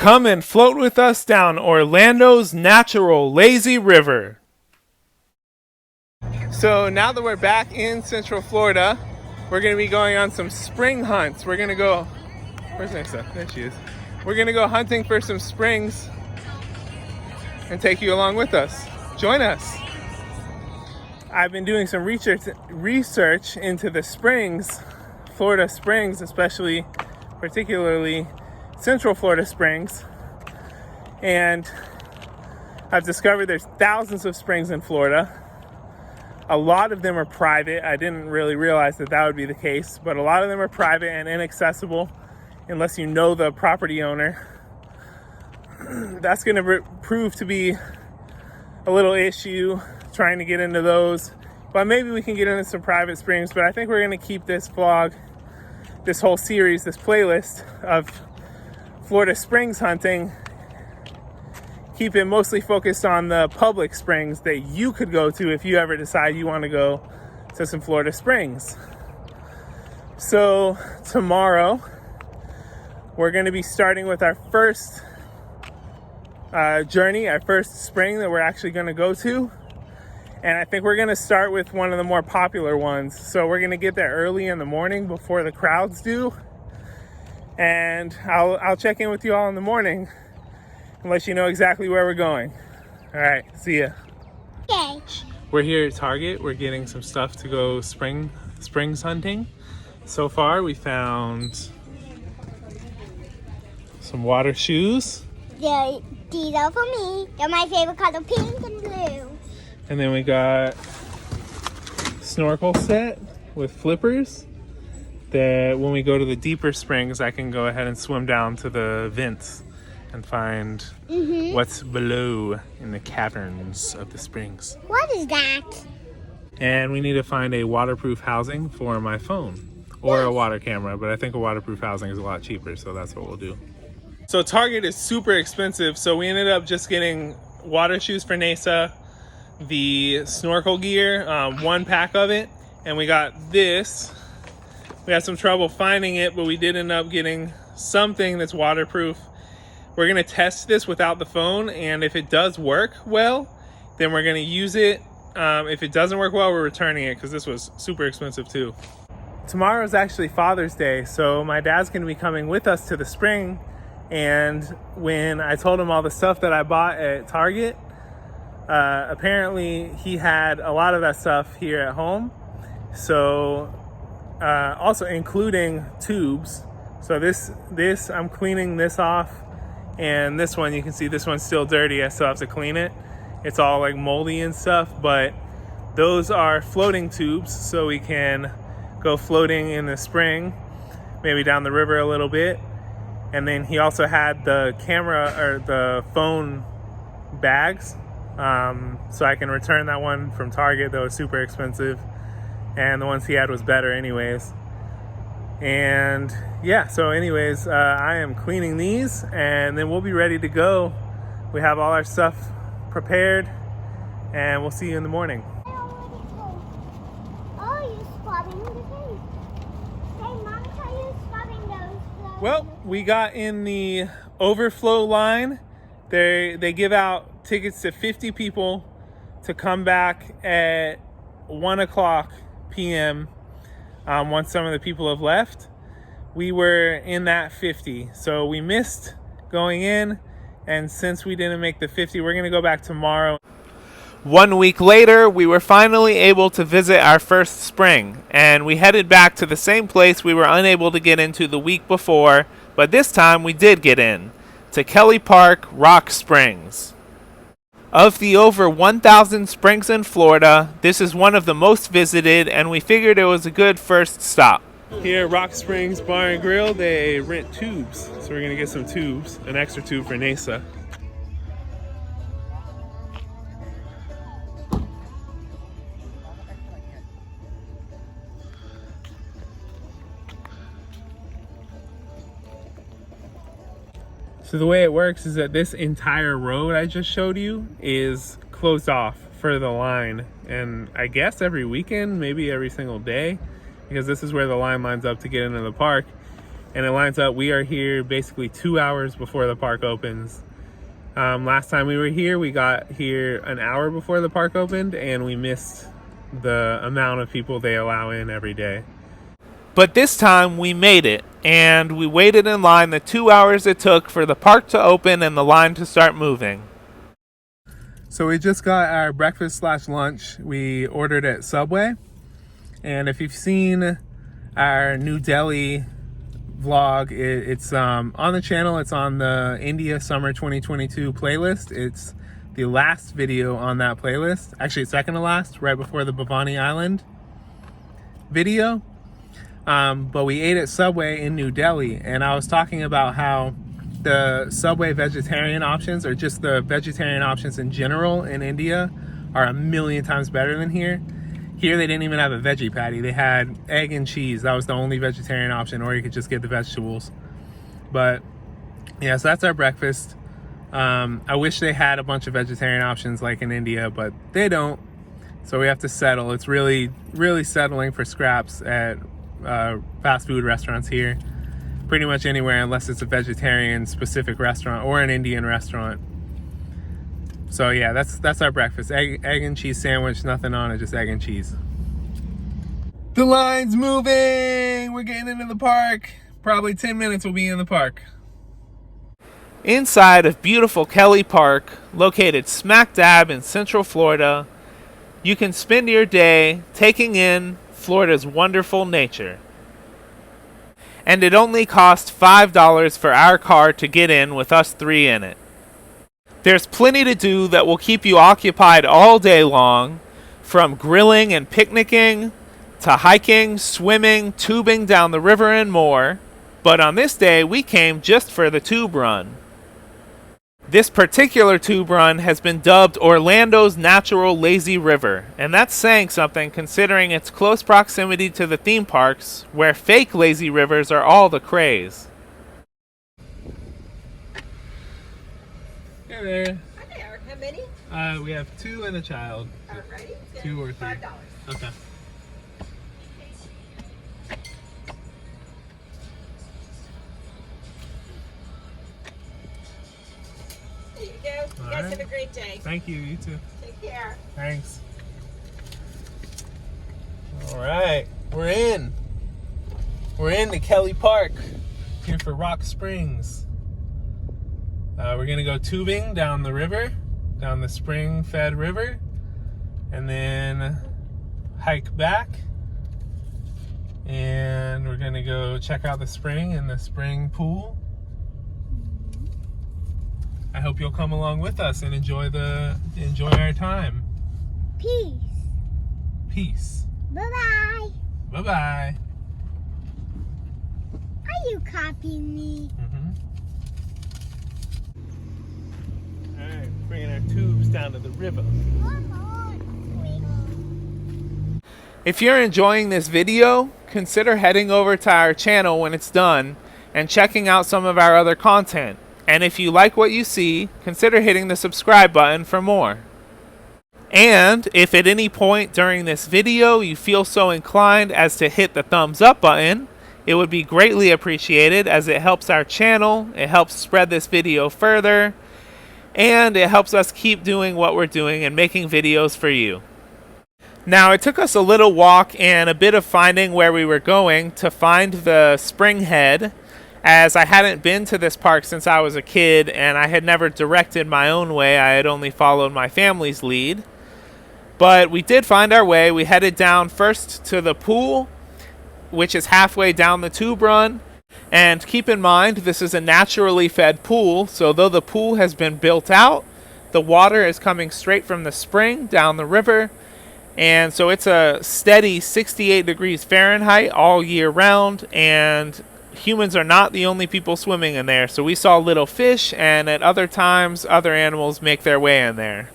Come and float with us down Orlando's natural lazy river. So now that we're back in Central Florida, we're going to be going on some spring hunts. We're going to go, where's Nessa? There she is. We're going to go hunting for some springs and take you along with us. Join us. I've been doing some research into the springs, Florida springs, particularly Central Florida springs, and I've discovered there's thousands of springs in Florida. A lot of them are private. I didn't really realize that would be the case, but a lot of them are private and inaccessible unless you know the property owner. That's going to prove to be a little issue trying to get into those, but maybe we can get into some private springs. But I think we're going to keep this vlog, this whole series, this playlist of Florida springs hunting, keep it mostly focused on the public springs that you could go to if you ever decide you want to go to some Florida springs. So tomorrow we're going to be starting with our first journey, our first spring that we're actually going to go to. And I think we're going to start with one of the more popular ones. So we're going to get there early in the morning before the crowds do. And I'll check in with you all in the morning and let you know exactly where we're going. All right, see ya. Okay. We're here at Target. We're getting some stuff to go springs hunting. So far, we found some water shoes. These are for me. They're my favorite color, pink and blue. And then we got snorkel set with flippers that when we go to the deeper springs, I can go ahead and swim down to the vents and find what's below in the caverns of the springs. What is that? And we need to find a waterproof housing for my phone or a water camera, but I think a waterproof housing is a lot cheaper, so that's what we'll do. So Target is super expensive, so we ended up just getting water shoes for Nesa, the snorkel gear, 1 pack of it, and we got this. We had some trouble finding it, but we did end up getting something that's waterproof. We're gonna test this without the phone, and if it does work well, then we're gonna use it. If it doesn't work well, we're returning it because this was super expensive too. Tomorrow is actually Father's Day, so my dad's gonna be coming with us to the spring. And when I told him all the stuff that I bought at Target, apparently he had a lot of that stuff here at home. So also including tubes. So this I'm cleaning this off. And this one, you can see this one's still dirty. I still have to clean it. It's all like moldy and stuff, but those are floating tubes, so we can go floating in the spring, maybe down the river a little bit. And then he also had the camera or the phone bags, so I can return that one from Target that was super expensive, and the ones he had was better anyways. And yeah, so anyways, I am cleaning these and then we'll be ready to go. We have all our stuff prepared and we'll see you in the morning. Oh, you're scrubbing the face. Hey, Mom, how are you scrubbing those? Well, we got in the overflow line. They give out tickets to 50 people to come back at 1:00 p.m. Once some of the people have left. We were in that 50, so we missed going in, and since we didn't make the 50, we're gonna go back tomorrow. 1 week later, we were finally able to visit our first spring, and we headed back to the same place we were unable to get into the week before, but this time we did get in, to Kelly Park Rock Springs. Of the over 1,000 springs in Florida, this is one of the most visited, and we figured it was a good first stop. Here at Rock Springs Bar and Grill, they rent tubes, so we're gonna get some tubes, an extra tube for Nesa. So the way it works is that this entire road I just showed you is closed off for the line, and I guess every weekend, maybe every single day, because this is where the line lines up to get into the park. and it lines up. We are here basically 2 hours before the park opens. Last time we were here, we got here an hour before the park opened, and we missed the amount of people they allow in every day. But this time we made it, and we waited in line the 2 hours it took for the park to open and the line to start moving. So we just got our breakfast/lunch. We ordered at Subway, and if you've seen our New Delhi vlog, it's on the channel. It's on the India Summer 2022 playlist. It's the last video on that playlist, actually second to last, right before the Bhavani Island video. But we ate at Subway in New Delhi, and I was talking about how the Subway vegetarian options, or just the vegetarian options in general in India, are a million times better than here. Here they didn't even have a veggie patty. They had egg and cheese. That was the only vegetarian option, or you could just get the vegetables. But yeah, so that's our breakfast. I wish they had a bunch of vegetarian options like in India, but they don't. So we have to settle. It's really, really settling for scraps at fast food restaurants here. Pretty much anywhere, unless it's a vegetarian specific restaurant or an Indian restaurant. So yeah, that's our breakfast. Egg and cheese sandwich, nothing on it, just egg and cheese. The line's moving! We're getting into the park. Probably 10 minutes we'll be in the park. Inside of beautiful Kelly Park, located smack dab in Central Florida, you can spend your day taking in Florida's wonderful nature. And it only cost $5 for our car to get in with us 3 in it. There's plenty to do that will keep you occupied all day long, from grilling and picnicking, to hiking, swimming, tubing down the river and more. But on this day, we came just for the tube run. This particular tube run has been dubbed Orlando's natural lazy river, and that's saying something considering its close proximity to the theme parks, where fake lazy rivers are all the craze. Hey there. Hi there. How many? We have 2 and a child. Alrighty. 2 or 3. $5. Okay. There you go. You guys have a great day. Thank you. You too. Take care. Thanks. All right, we're in. We're in the Kelly Park here for Rock Springs. We're gonna go tubing down the river, down the spring-fed river, and then hike back. And we're gonna go check out the spring and the spring pool. I hope you'll come along with us and enjoy our time. Peace. Peace. Bye-bye. Bye-bye. Are you copying me? Alright, bringing our tubes down to the river. Come on, sweetie. If you're enjoying this video, consider heading over to our channel when it's done and checking out some of our other content. And if you like what you see, consider hitting the subscribe button for more. And if at any point during this video you feel so inclined as to hit the thumbs up button, it would be greatly appreciated, as it helps our channel, it helps spread this video further, and it helps us keep doing what we're doing and making videos for you. Now, it took us a little walk and a bit of finding where we were going to find the spring head, as I hadn't been to this park since I was a kid and I had never directed my own way. I had only followed my family's lead. But we did find our way. We headed down first to the pool, which is halfway down the tube run. And keep in mind, this is a naturally fed pool, so though the pool has been built out, the water is coming straight from the spring down the river. And so it's a steady 68 degrees Fahrenheit all year round, and humans are not the only people swimming in there. So we saw little fish, and at other times, other animals make their way in there.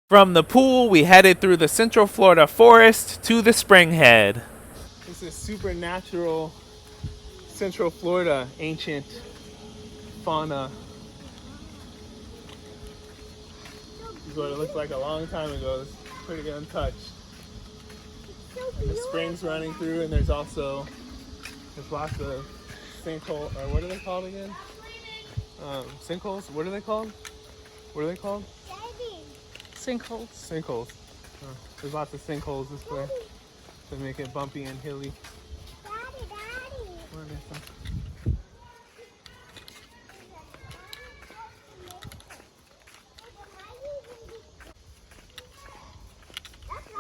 From the pool, we headed through the Central Florida forest to the spring head. This is supernatural Central Florida ancient fauna. This is what it looked like a long time ago. It's pretty untouched. And the spring's running through, and there's lots of sinkhole, or what are they called again? Sinkholes? What are they called? What are they called? Sinkholes. Sinkholes. There's lots of sinkholes this way to make it bumpy and hilly. Daddy. Where are they from?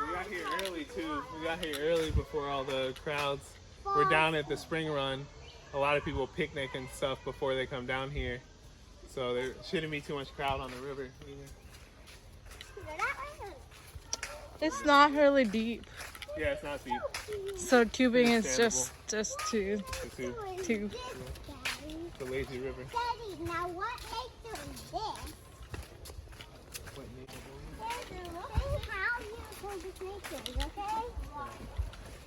We got here early too. We got here early before all the crowds. We're down at the spring run. A lot of people picnic and stuff before they come down here. So there shouldn't be too much crowd on the river either. It's not really deep. Yeah, it's not deep. So tubing is just too. It's a lazy river. Daddy, now what makes it this? Say how you hold this nature, okay?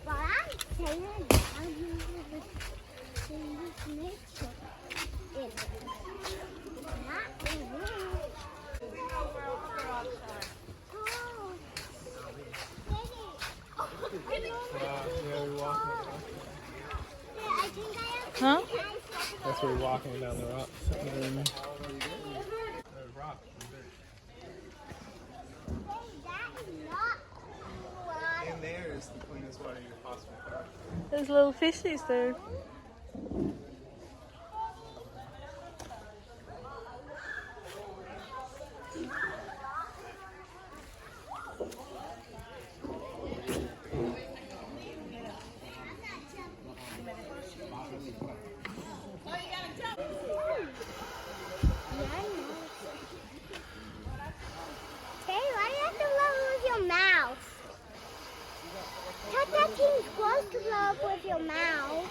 But I'm saying how you hold this nature is not in real. Huh? That's where we're walking down the rocks. In there is the cleanest water you could possibly find. There's little fishies there. Touch that thing close to up with your mouth.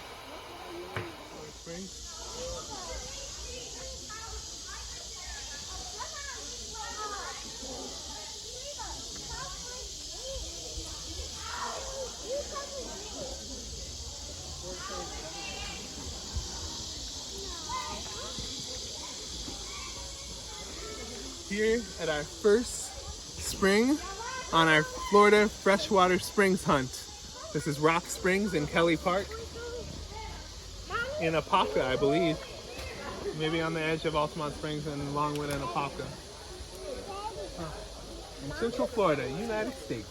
Here at our first spring on our Florida freshwater springs hunt. This is Rock Springs in Kelly Park in Apopka, I believe. Maybe on the edge of Altamont Springs and Longwood and Apopka. In Central Florida, United States.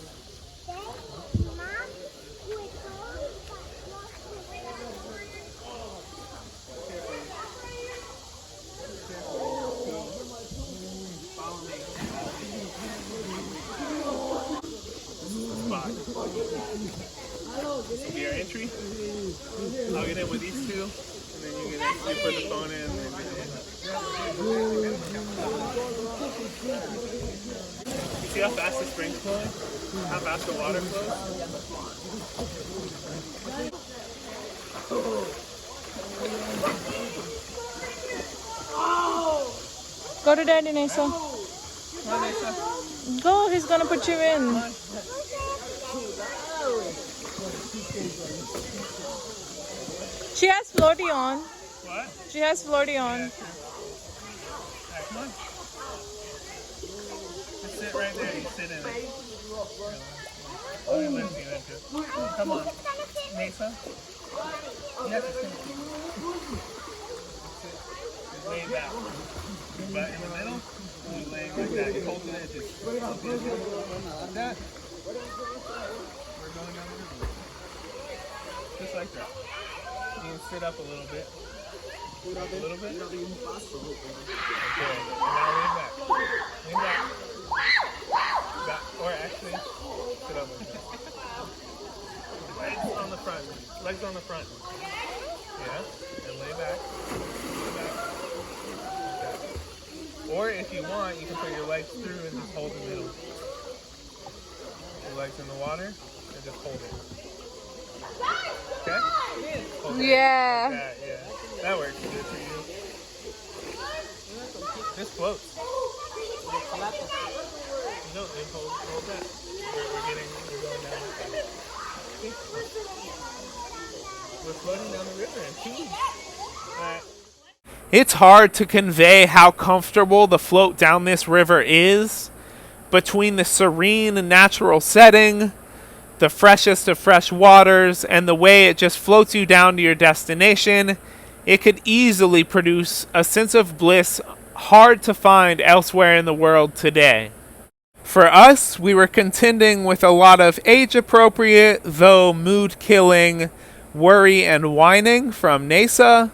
This will be our entry. I'll get in with these two, and then you get in, you put the phone in, and then you see how fast the spring's flowing? How fast the water flows? Go to Daddy, Nesa. Come on, Nesa. Go, he's gonna put you in. She has floaty on. What? She has floaty on. Yeah, sure. Come on. Just sit right there. You sit in it. Let me lift you into it. Come on. Mesa. You have to sit. Just lay back. Your butt in the middle. And you laying like that. You hold the edges. Like that. We're going down the river. Just like that. You can sit up a little bit. A little bit. Okay. And now lean back. Lean back. Back. Or actually, sit up like that. Legs on the front. Legs on the front. Yeah. And lay back. Lay back. Like that. Or if you want, you can put your legs through and just hold the middle. Your legs in the water and just hold it. Okay? Hold Yeah. like that, yeah. That works good for you. This floats. No, hold that. We're going down. We're floating down the river in tubes. Alright. It's hard to convey how comfortable the float down this river is between the serene and natural setting, the freshest of fresh waters, and the way it just floats you down to your destination it could easily produce a sense of bliss hard to find elsewhere in the world today. For us, we were contending with a lot of age-appropriate, though mood-killing, worry and whining from Nasa.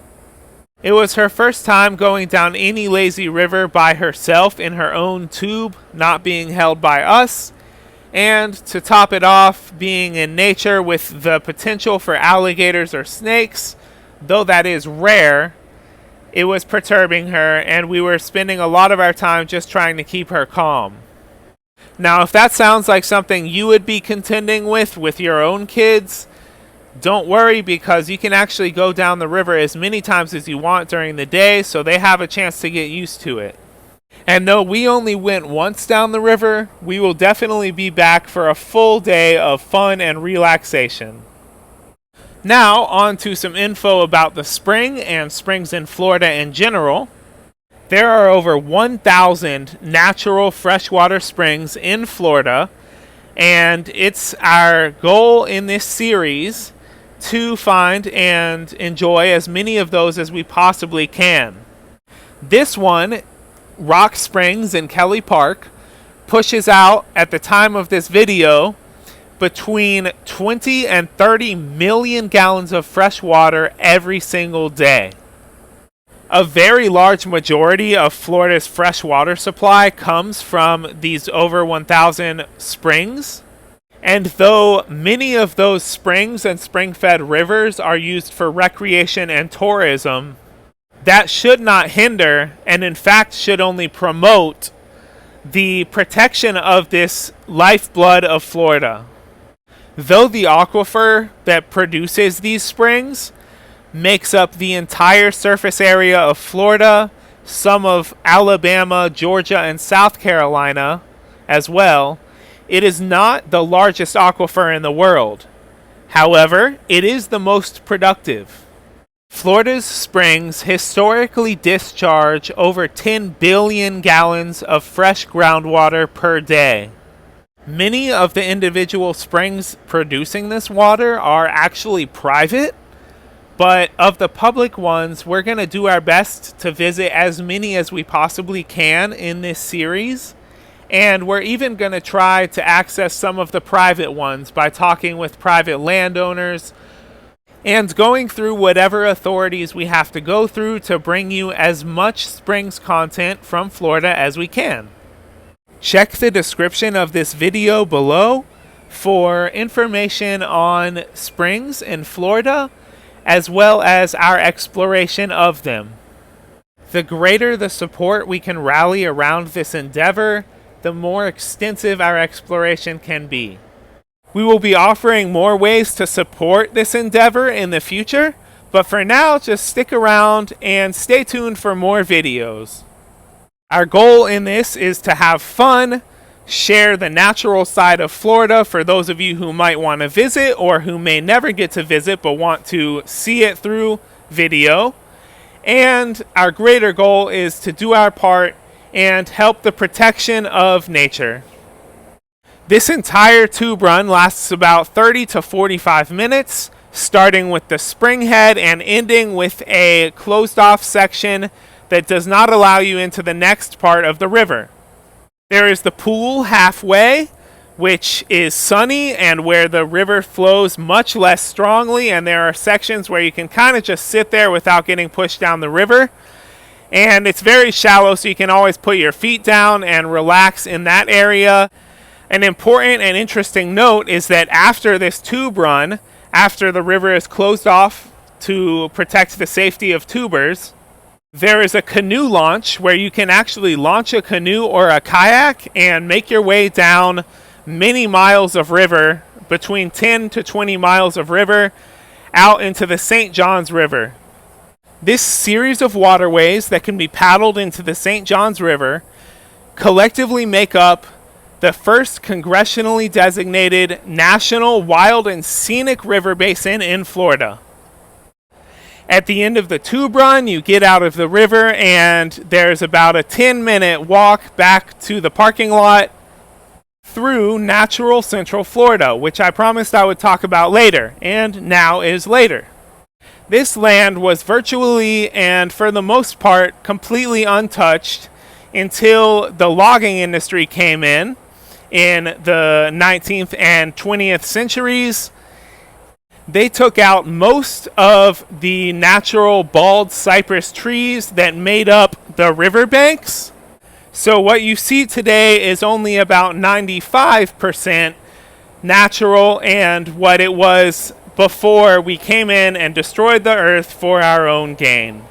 It was her first time going down any lazy river by herself in her own tube, not being held by us. And to top it off, being in nature with the potential for alligators or snakes, though that is rare, it was perturbing her, and we were spending a lot of our time just trying to keep her calm. Now, if that sounds like something you would be contending with your own kids, don't worry, because you can actually go down the river as many times as you want during the day, so they have a chance to get used to it. And though we only went once down the river, we will definitely be back for a full day of fun and relaxation. Now, on to some info about the spring and springs in Florida in general. There are over 1,000 natural freshwater springs in Florida, and it's our goal in this series to find and enjoy as many of those as we possibly can. This one, Rock Springs in Kelly Park, pushes out at the time of this video between 20 and 30 million gallons of fresh water every single day. A very large majority of Florida's fresh water supply comes from these over 1,000 springs. And though many of those springs and spring-fed rivers are used for recreation and tourism, that should not hinder, and in fact should only promote, the protection of this lifeblood of Florida. Though the aquifer that produces these springs makes up the entire surface area of Florida, some of Alabama, Georgia, and South Carolina as well, it is not the largest aquifer in the world. However, it is the most productive. Florida's springs historically discharge over 10 billion gallons of fresh groundwater per day. Many of the individual springs producing this water are actually private, but of the public ones, we're going to do our best to visit as many as we possibly can in this series. And we're even going to try to access some of the private ones by talking with private landowners and going through whatever authorities we have to go through to bring you as much springs content from Florida as we can. Check the description of this video below for information on springs in Florida, as well as our exploration of them. The greater the support we can rally around this endeavor, the more extensive our exploration can be. We will be offering more ways to support this endeavor in the future, but for now, just stick around and stay tuned for more videos. Our goal in this is to have fun, share the natural side of Florida for those of you who might want to visit or who may never get to visit but want to see it through video. And our greater goal is to do our part and help the protection of nature. This entire tube run lasts about 30 to 45 minutes, starting with the spring head and ending with a closed off section that does not allow you into the next part of the river. There is the pool halfway, which is sunny and where the river flows much less strongly, and there are sections where you can kind of just sit there without getting pushed down the river. And it's very shallow, so you can always put your feet down and relax in that area. An important and interesting note is that after this tube run, after the river is closed off to protect the safety of tubers, there is a canoe launch where you can actually launch a canoe or a kayak and make your way down many miles of river, between 10 to 20 miles of river, out into the St. Johns River. This series of waterways that can be paddled into the St. Johns River collectively make up the first congressionally designated national wild and scenic river basin in Florida. At the end of the tube run, you get out of the river and there's about a 10-minute walk back to the parking lot through natural Central Florida, which I promised I would talk about later, and now is later. This land was virtually and for the most part completely untouched until the logging industry came in the 19th and 20th centuries. They took out most of the natural bald cypress trees that made up the riverbanks. So what you see today is only about 95% natural and what it was before we came in and destroyed the earth for our own gain.